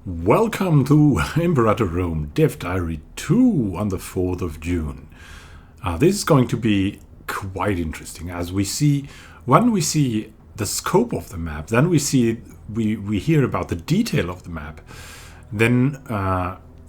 Welcome to Imperator Rome Dev Diary 2 on the 4th of June. This is going to be quite interesting as we see, when we see the scope of the map, then we hear about the detail of the map, then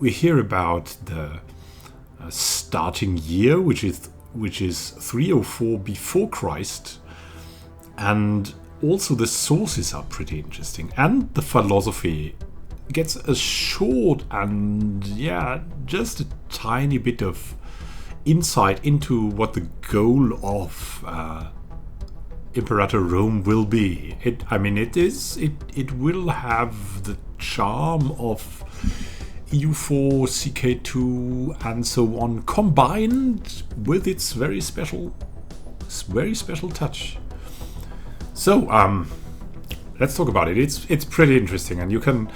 we hear about the starting year, which is 304 before Christ, and also the sources are pretty interesting, and the philosophy gets a short and just a tiny bit of insight into what the goal of Imperator Rome will be. It will have the charm of EU4, CK2 and so on, combined with its very special touch. So let's talk about it. It's pretty interesting, and you can,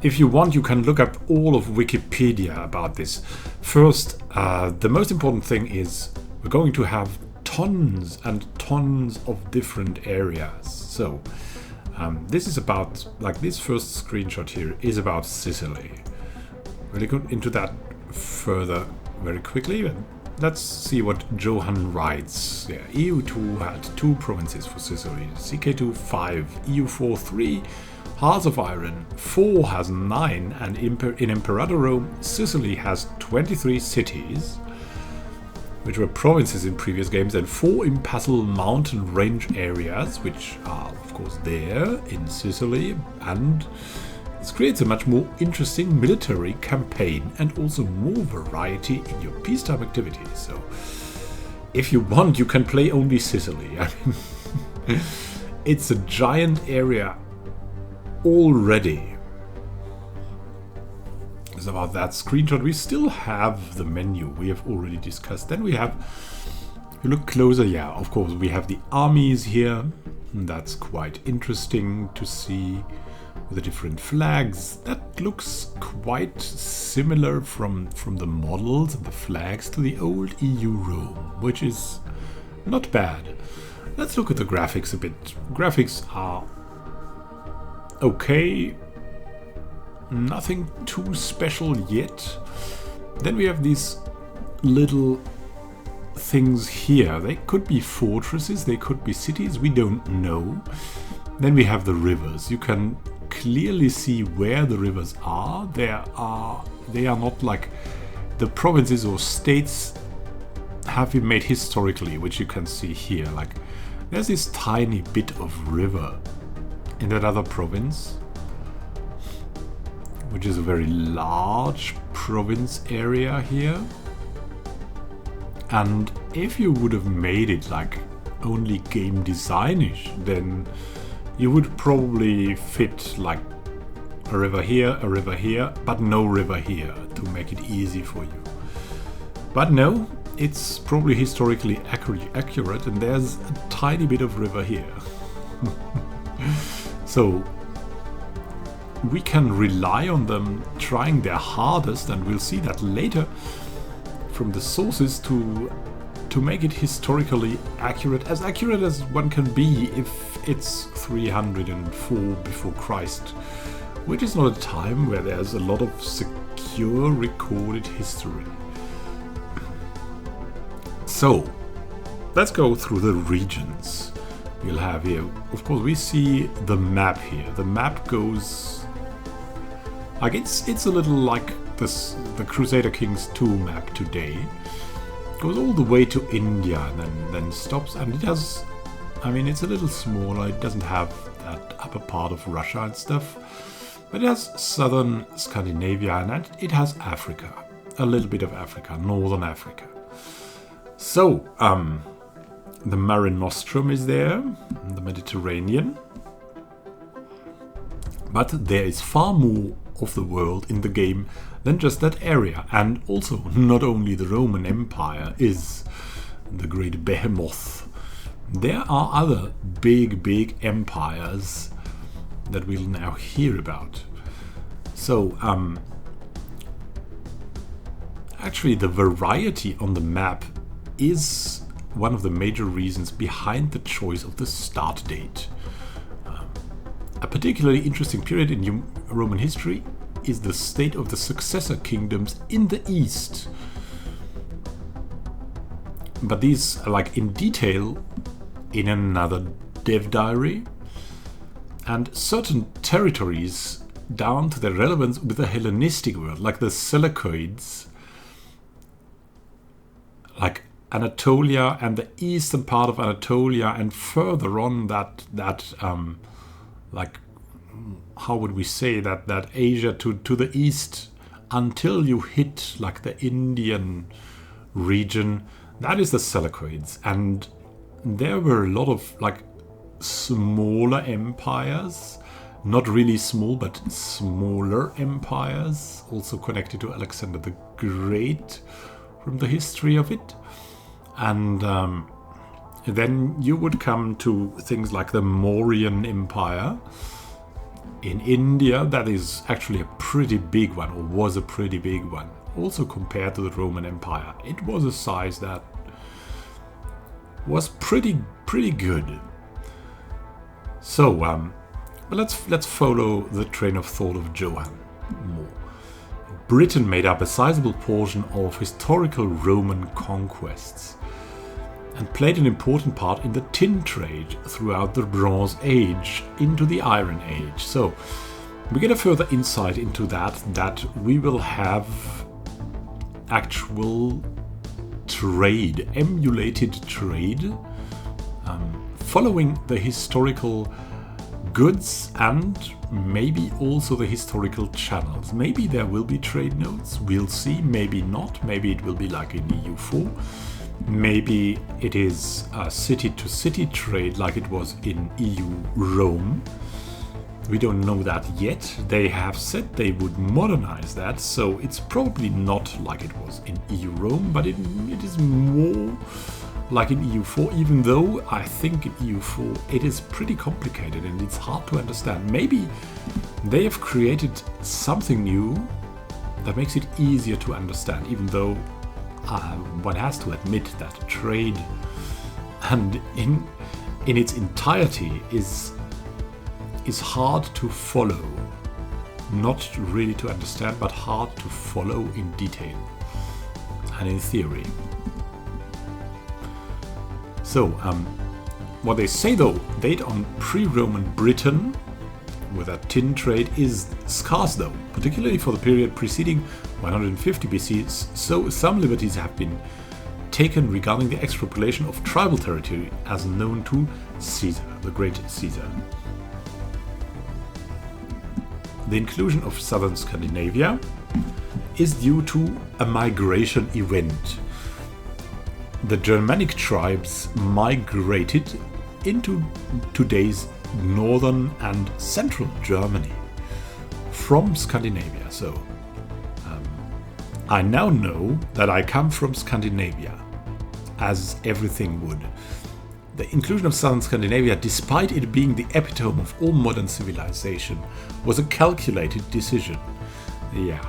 if you want, you can look up all of Wikipedia about this. First, the most important thing is we're going to have tons and tons of different areas. So this is about, like, this first screenshot here is about Sicily. We'll go into that further very quickly. But let's see what Johan writes. Yeah, EU2 had 2 provinces for Sicily. CK2 5, EU4 3. Hearts of Iron 4 has 9, and in Imperator Rome, Sicily has 23 cities, which were provinces in previous games, and 4 impassable mountain range areas, which are, of course, there in Sicily, and this creates a much more interesting military campaign and also more variety in your peacetime activities. So, if you want, you can play only Sicily. I mean, it's a giant area already. It's about that screenshot. We still have the menu we have already discussed. Then we have, if you look closer, of course, we have the armies here. That's quite interesting to see with the different flags. That looks quite similar from the models and the flags to the old EU Rome, which is not bad. Let's look at the graphics a bit. Graphics are okay, nothing too special yet. Then we have these little things here. They could be fortresses, they could be cities, we don't know. Then we have the rivers. You can clearly see where the rivers are. They are not like the provinces or states have been made historically, which you can see here. Like, there's this tiny bit of river in that other province, which is a very large province area here. And if you would have made it like only game designish, then you would probably fit like a river here, but no river here to make it easy for you. But no, it's probably historically accurate, and there's a tiny bit of river here. So we can rely on them trying their hardest, and we'll see that later from the sources, to make it historically accurate as one can be if it's 304 before Christ, which is not a time where there's a lot of secure recorded history. So let's go through the regions we'll have here. Of course, we see the map here. The map goes like it's a little like this, the Crusader Kings 2 map today. It goes all the way to India and then stops, and it has, I mean, it's a little smaller. It doesn't have that upper part of Russia and stuff, but it has southern Scandinavia, and it has Africa, a little bit of Africa, northern Africa. So the Mare Nostrum is there, the Mediterranean. But there is far more of the world in the game than just that area. And also, not only the Roman Empire is the great behemoth. There are other big empires that we'll now hear about. So, actually the variety on the map is one of the major reasons behind the choice of the start date. A particularly interesting period in Roman history is the state of the successor kingdoms in the east. But these are like in detail in another dev diary, and certain territories down to their relevance with the Hellenistic world, like the Seleucids, like Anatolia and the eastern part of Anatolia, and further on that like, how would we say that Asia to the east until you hit like the Indian region. That is the Seleucids, and there were a lot of like smaller empires, not really small but smaller empires, also connected to Alexander the Great from the history of it. And then you would come to things like the Mauryan Empire in India. That is actually a pretty big one, or was a pretty big one. Also compared to the Roman Empire, it was a size that was pretty good. So let's follow the train of thought of Johann more. Britain made up a sizable portion of historical Roman conquests and played an important part in the tin trade throughout the Bronze Age into the Iron Age. So we get a further insight into that we will have actual trade, emulated trade, following the historical goods and maybe also the historical channels. Maybe there will be trade notes, we'll see, maybe not. Maybe it will be like in EU4. Maybe it is a city-to-city trade like it was in EU Rome. We don't know that yet. They have said they would modernize that, so it's probably not like it was in EU Rome, but it is more like in EU4, even though I think in EU4 it is pretty complicated and it's hard to understand. Maybe they have created something new that makes it easier to understand, even though one has to admit that trade and in its entirety is hard to follow. Not really to understand, but hard to follow in detail and in theory. So, what they say though, date on pre-Roman Britain with a tin trade is scarce though, particularly for the period preceding 150 BC, so some liberties have been taken regarding the expropriation of tribal territory as known to Caesar, the great Caesar. The inclusion of southern Scandinavia is due to a migration event. The Germanic tribes migrated into today's northern and central Germany from Scandinavia. So, I now know that I come from Scandinavia, as everything would. The inclusion of southern Scandinavia, despite it being the epitome of all modern civilization, was a calculated decision. Yeah.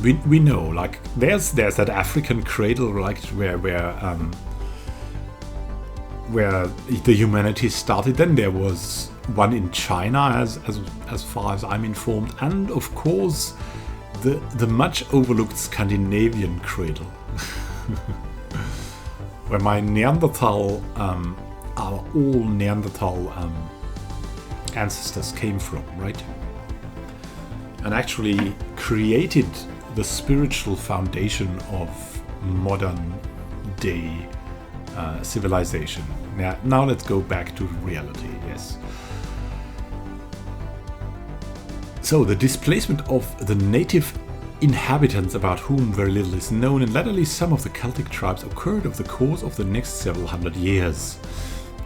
we know, like, there's that African cradle, like, where the humanity started. Then there was one in China, as far as I'm informed, and of course the much overlooked Scandinavian cradle, where my Neanderthal, our all Neanderthal ancestors came from, right? And actually created the spiritual foundation of modern day civilization. Now let's go back to reality, yes. So the displacement of the native inhabitants, about whom very little is known, and latterly some of the Celtic tribes, occurred over the course of the next several hundred years.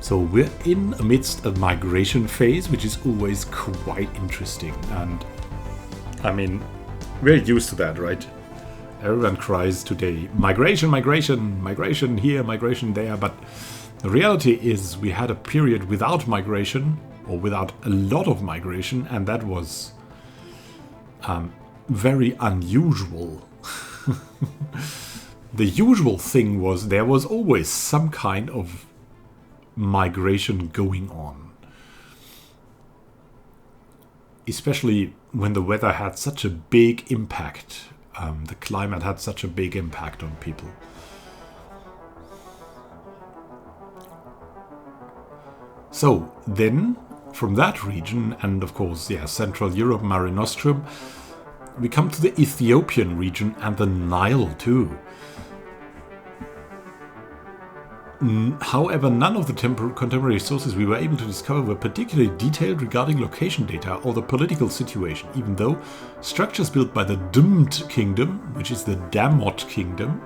So we're in amidst a migration phase, which is always quite interesting. And I mean, we're used to that, right? Everyone cries today, migration, migration, migration here, migration there. But the reality is we had a period without migration, or without a lot of migration, and that was very unusual. The usual thing was there was always some kind of migration going on. especially when the weather had such a big impact. The climate had such a big impact on people. So then, from that region, and of course, Central Europe, Mare Nostrum, we come to the Ethiopian region and the Nile too. However, none of the contemporary sources we were able to discover were particularly detailed regarding location data or the political situation, even though structures built by the Dumt Kingdom, which is the Damot Kingdom,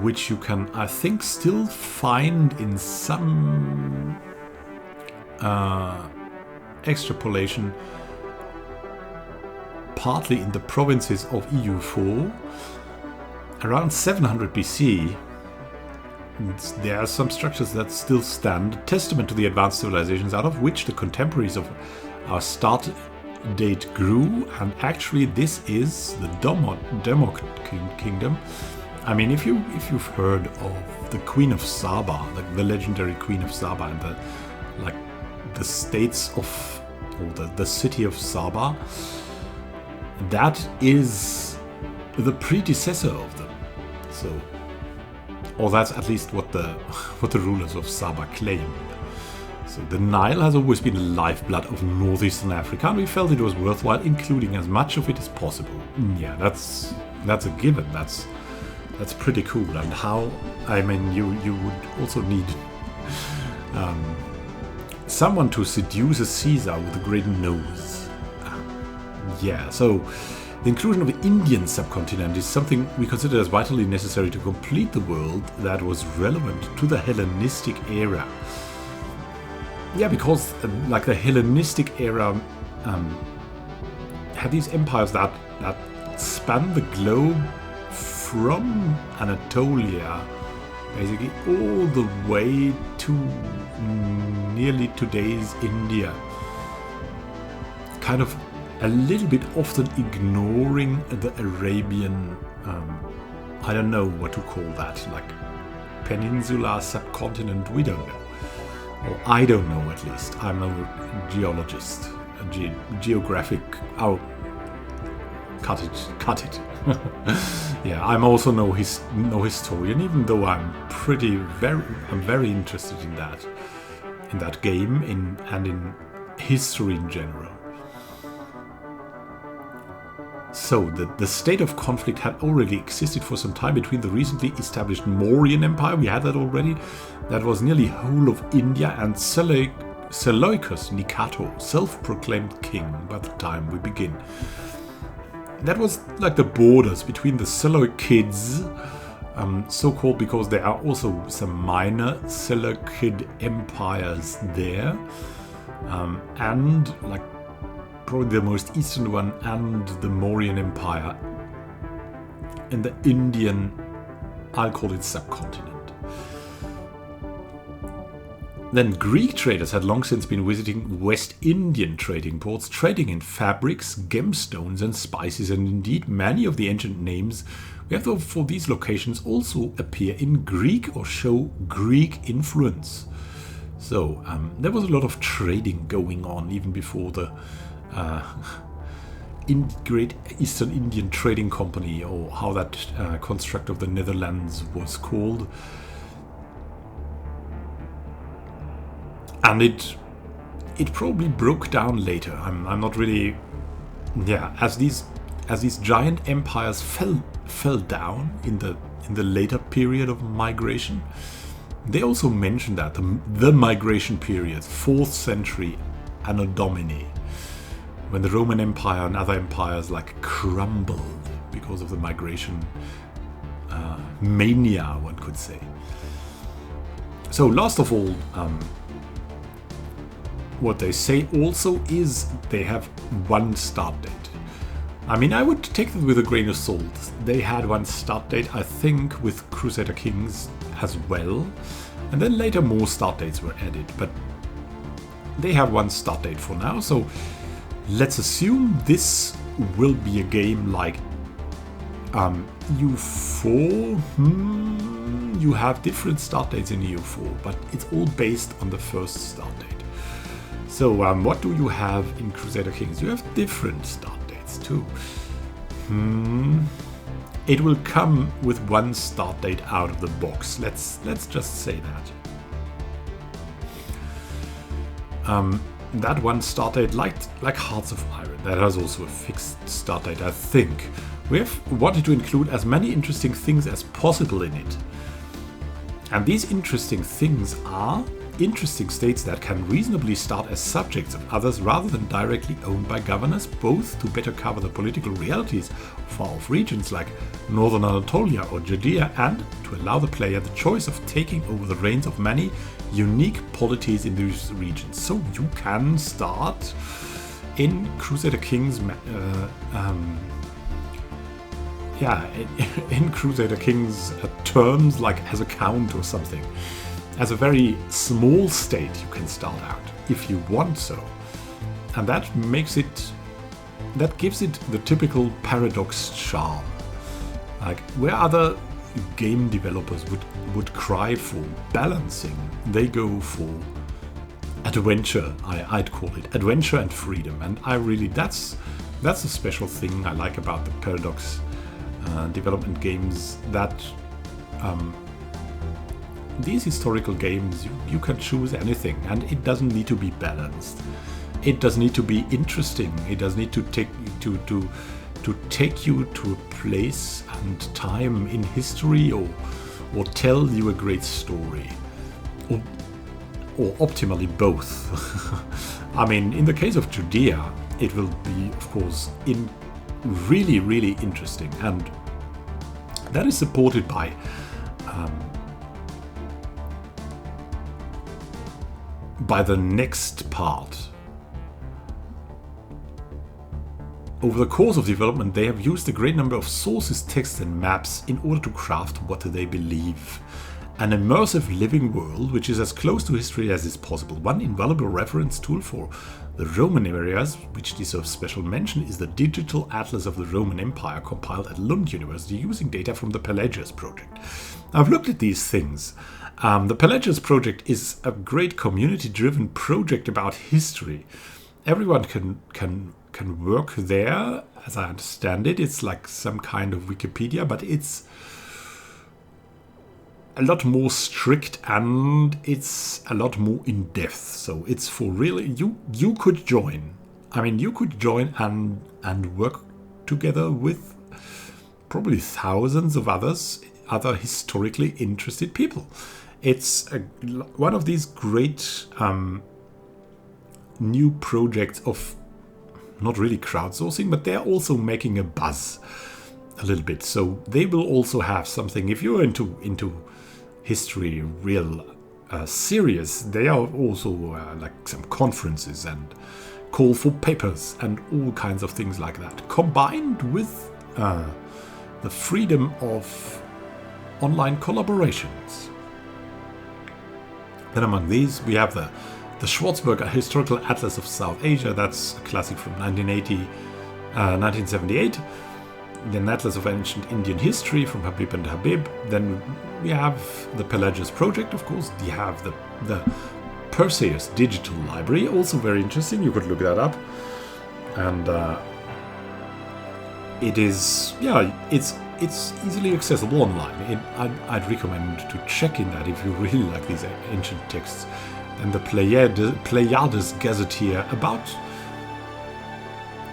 which you can, I think, still find in some extrapolation, partly in the provinces of EU4, around 700 BC. There are some structures that still stand, a testament to the advanced civilizations out of which the contemporaries of our start date grew, and actually this is the Damot Kingdom. I mean, if you've heard of the Queen of Saba, the legendary Queen of Saba, and the states of, or the city of Saba, that is the predecessor of them. So, or that's at least what the rulers of Saba claim. So the Nile has always been the lifeblood of northeastern Africa, and we felt it was worthwhile including as much of it as possible. Yeah, that's a given. That's pretty cool. And how, I mean, you would also need someone to seduce a Caesar with a great nose. So the inclusion of the Indian subcontinent is something we consider as vitally necessary to complete the world that was relevant to the Hellenistic era. Yeah, because the Hellenistic era had these empires that span the globe from Anatolia, basically all the way to nearly today's India. Kind of a little bit often ignoring the Arabian, I don't know what to call that, like peninsula, subcontinent, we don't know. Or I don't know, at least. I'm a geologist, a geographic, cut it. Yeah, I'm also no historian, even though I'm very interested in that game, and in history in general. So, the state of conflict had already existed for some time between the recently established Mauryan Empire, we had that already, that was nearly whole of India, and Seleucus Nicator, self-proclaimed king by the time we begin. That was like the borders between the Seleucids, so-called because there are also some minor Seleucid empires there, and like probably the most eastern one, and the Mauryan Empire, and the Indian, I'll call it subcontinent. Then Greek traders had long since been visiting West Indian trading ports, trading in fabrics, gemstones and spices, and indeed many of the ancient names we have for these locations also appear in Greek or show Greek influence. So there was a lot of trading going on even before the Great Eastern Indian Trading Company, or how that construct of the Netherlands was called. And it probably broke down later. I'm not really, as these giant empires fell down in the later period of migration. They also mentioned that the migration period, 4th century Anno Domini, when the Roman Empire and other empires crumbled because of the migration mania, one could say. So last of all, what they say also is they have one start date. I mean, I would take that with a grain of salt. They had one start date, I think, with Crusader Kings as well, and then later more start dates were added, but they have one start date for now. So let's assume this will be a game like EU4. You have different start dates in EU4, but it's all based on the first start date. So, what do you have in Crusader Kings? You have different start dates too. It will come with one start date out of the box. Let's just say that. That one start date, like Hearts of Iron, that has also a fixed start date, I think. We have wanted to include as many interesting things as possible in it. And these interesting things are interesting states that can reasonably start as subjects of others rather than directly owned by governors, both to better cover the political realities of far-off regions like Northern Anatolia or Judea, and to allow the player the choice of taking over the reins of many unique polities in these regions. So you can start in Crusader Kings in Crusader Kings terms, like as a count or something. As a very small state you can start out, if you want so. And that gives it the typical paradox charm. Like, where other game developers would cry for balancing, they go for adventure, I'd call it. Adventure and freedom. And that's a special thing I like about the paradox development games, that these historical games, you can choose anything, and it doesn't need to be balanced. It does need to be interesting. It does need to take you to a place and time in history, or tell you a great story, or optimally both. I mean, in the case of Judea, it will be, of course, really, really interesting, and that is supported by the next part. Over the course of development, they have used a great number of sources, texts and maps in order to craft what they believe. An immersive living world which is as close to history as is possible. One invaluable reference tool for the Roman areas, which deserves special mention, is the Digital Atlas of the Roman Empire, compiled at Lund University using data from the Pelagius project. I've looked at these things. The Pelagius project is a great community-driven project about history. Everyone can work there, as I understand it. It's like some kind of Wikipedia, but it's a lot more strict and it's a lot more in-depth. So it's for really, you could join. I mean, you could join and work together with probably thousands of other historically interested people. It's one of these great new projects of not really crowdsourcing, but they're also making a buzz a little bit. So they will also have something. If you're into history, real serious, they are also like some conferences and call for papers and all kinds of things like that, combined with the freedom of online collaborations. Then among these, we have the Schwarzberger Historical Atlas of South Asia. That's a classic from 1978. The Atlas of Ancient Indian History from Habib and Habib. Then we have the Pelagius Project, of course. We have the Perseus Digital Library, also very interesting. You could look that up. And it's easily accessible online. I'd recommend to check in that if you really like these ancient texts. And the Pleiades Gazetteer about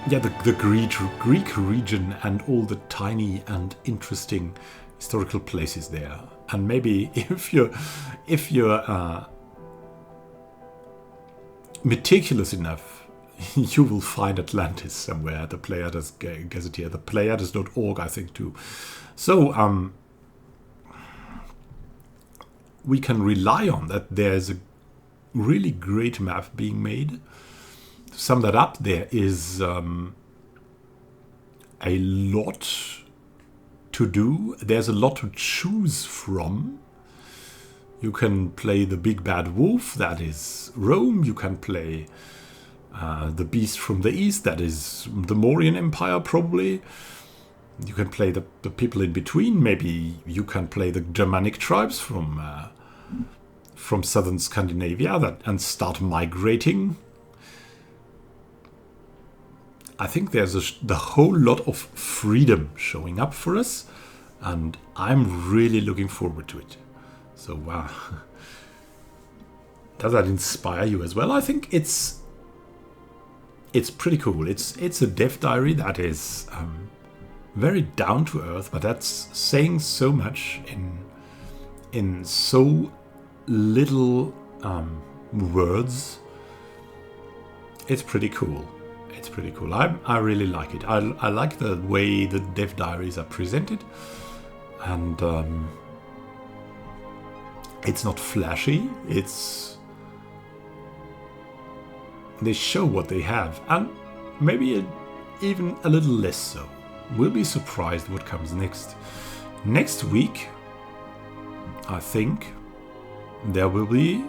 the Greek region and all the tiny and interesting historical places there. And maybe if you're meticulous enough, you will find Atlantis somewhere at the Pleiades Gazetteer, the Pleiades.org, I think, too. So we can rely on that. There's a really great map being made. To sum that up, there is a lot to do. There's a lot to choose from. You can play the Big Bad Wolf, that is Rome. You can play the Beast from the East, that is the Mauryan Empire, probably. You can play the people in between. Maybe you can play the Germanic tribes from southern Scandinavia and start migrating. I think there's the whole lot of freedom showing up for us, and I'm really looking forward to it. So does that inspire you as well? I think it's pretty cool. It's a dev diary that is very down to earth, but that's saying so much in so little words. It's pretty cool. It's pretty cool. I really like it. I like the way the dev diaries are presented, and it's not flashy. They show what they have, and maybe even a little less so. We'll be surprised what comes next. Next week, I think there will be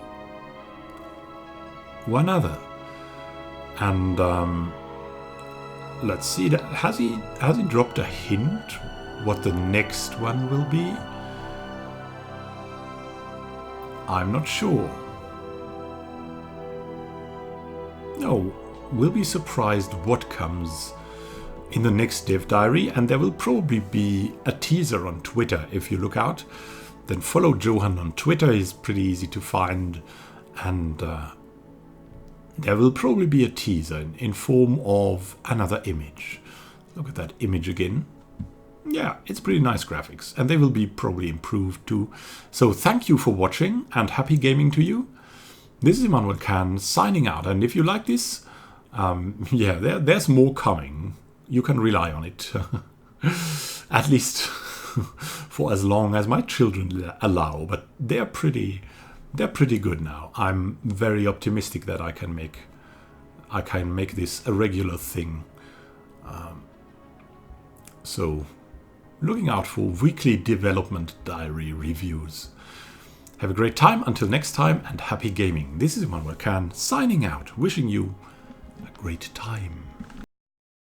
one other, and let's see. Has he dropped a hint what the next one will be? I'm not sure. No, we'll be surprised what comes in the next dev diary, and there will probably be a teaser on Twitter. If you look out, then follow Johan on Twitter. He's pretty easy to find, and there will probably be a teaser in form of another image. Look at that image again. Yeah, it's pretty nice graphics, and they will be probably improved too. So thank you for watching, and happy gaming to you. This is Immanuel signing out, and if you like this, yeah, there's more coming. You can rely on it, at least for as long as my children allow. But they're pretty good now. I'm very optimistic that I can make this a regular thing. So, looking out for weekly development diary reviews. Have a great time until next time, and happy gaming. This is Immanuel signing out, wishing you a great time.